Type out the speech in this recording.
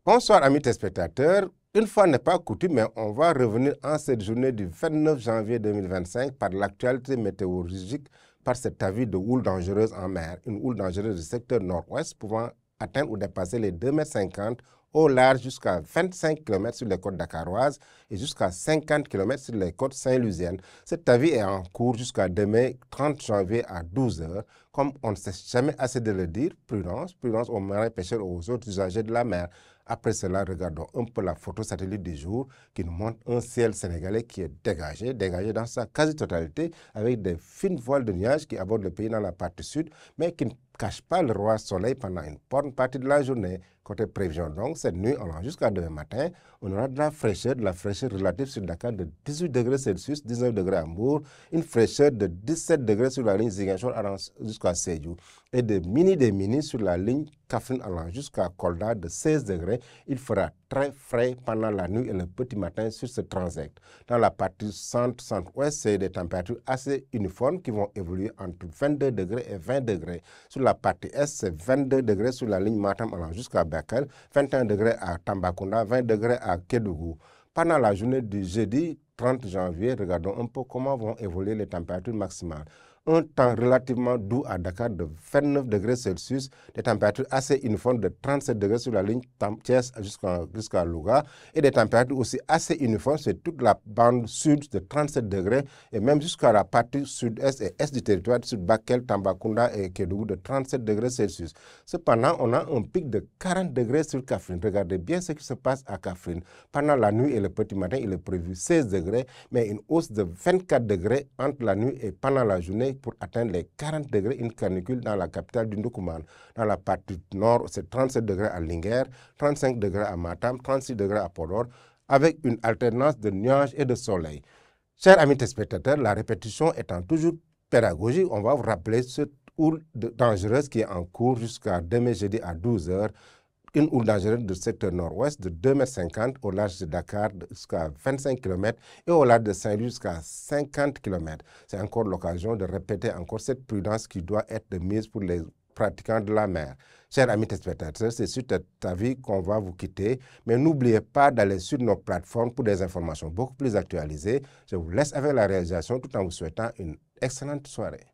Bonsoir amis téléspectateurs, une fois n'est pas coutume, mais on va revenir en cette journée du 29 janvier 2025 par l'actualité météorologique, par cet avis de houle dangereuse en mer, une houle dangereuse du secteur nord-ouest pouvant atteindre ou dépasser les 2,50 m au large jusqu'à 25 km sur les côtes dakaroises et jusqu'à 50 km sur les côtes saint-lusiennes. Cet avis est en cours jusqu'à demain 30 janvier à 12 h. Comme on ne sait jamais assez de le dire, prudence, prudence aux marins pêcheurs et aux autres usagers de la mer. Après cela, regardons un peu la photo satellite du jour qui nous montre un ciel sénégalais qui est dégagé dans sa quasi-totalité avec des fines voiles de nuages qui abordent le pays dans la partie sud, mais qui ne cachent pas le roi soleil pendant une bonne partie de la journée. Côté prévision donc, cette nuit, allant jusqu'à demain matin, on aura de la fraîcheur relative sur Dakar de 18 degrés Celsius, 19 degrés à Mbour, une fraîcheur de 17 degrés sur la ligne Ziguinchor allant jusqu'à Sédhiou et des mini sur la ligne Kaffrine allant jusqu'à Kolda de 16 degrés. Il fera très frais pendant la nuit et le petit matin sur ce transit. Dans la partie centre-ouest, c'est des températures assez uniformes qui vont évoluer entre 22 degrés et 20 degrés. Sur la partie est, c'est 22 degrés sur la ligne Matam allant jusqu'à Bakel, 21 degrés à Tambacounda, 20 degrés à Kédougou. Pendant la journée du jeudi 30 janvier, regardons un peu comment vont évoluer les températures maximales. Un temps relativement doux à Dakar de 29 degrés Celsius, des températures assez uniformes de 37 degrés sur la ligne Thiès jusqu'à Louga et des températures aussi assez uniformes sur toute la bande sud de 37 degrés et même jusqu'à la partie sud-est et est du territoire sur Bakel, Tambacounda et Kédougou de 37 degrés Celsius. Cependant, on a un pic de 40 degrés sur Kaffrine. Regardez bien ce qui se passe à Kaffrine. Pendant la nuit et le petit matin, il est prévu 16 degrés, mais une hausse de 24 degrés entre la nuit et pendant la journée pour atteindre les 40 degrés, une canicule dans la capitale du Ndoukoumane. Dans la partie nord, c'est 37 degrés à Linguère, 35 degrés à Matam, 36 degrés à Podor, avec une alternance de nuages et de soleil. Chers amis téléspectateurs, la répétition étant toujours pédagogique, on va vous rappeler cette houle dangereuse qui est en cours jusqu'à demain jeudi à 12 h. Une houle dangereuse du secteur nord-ouest de 2,50 m au large de Dakar jusqu'à 25 km et au large de Saint-Louis jusqu'à 50 km. C'est encore l'occasion de répéter encore cette prudence qui doit être de mise pour les pratiquants de la mer. Chers amis téléspectateurs, c'est sur cet avis qu'on va vous quitter, mais n'oubliez pas d'aller sur nos plateformes pour des informations beaucoup plus actualisées. Je vous laisse avec la réalisation tout en vous souhaitant une excellente soirée.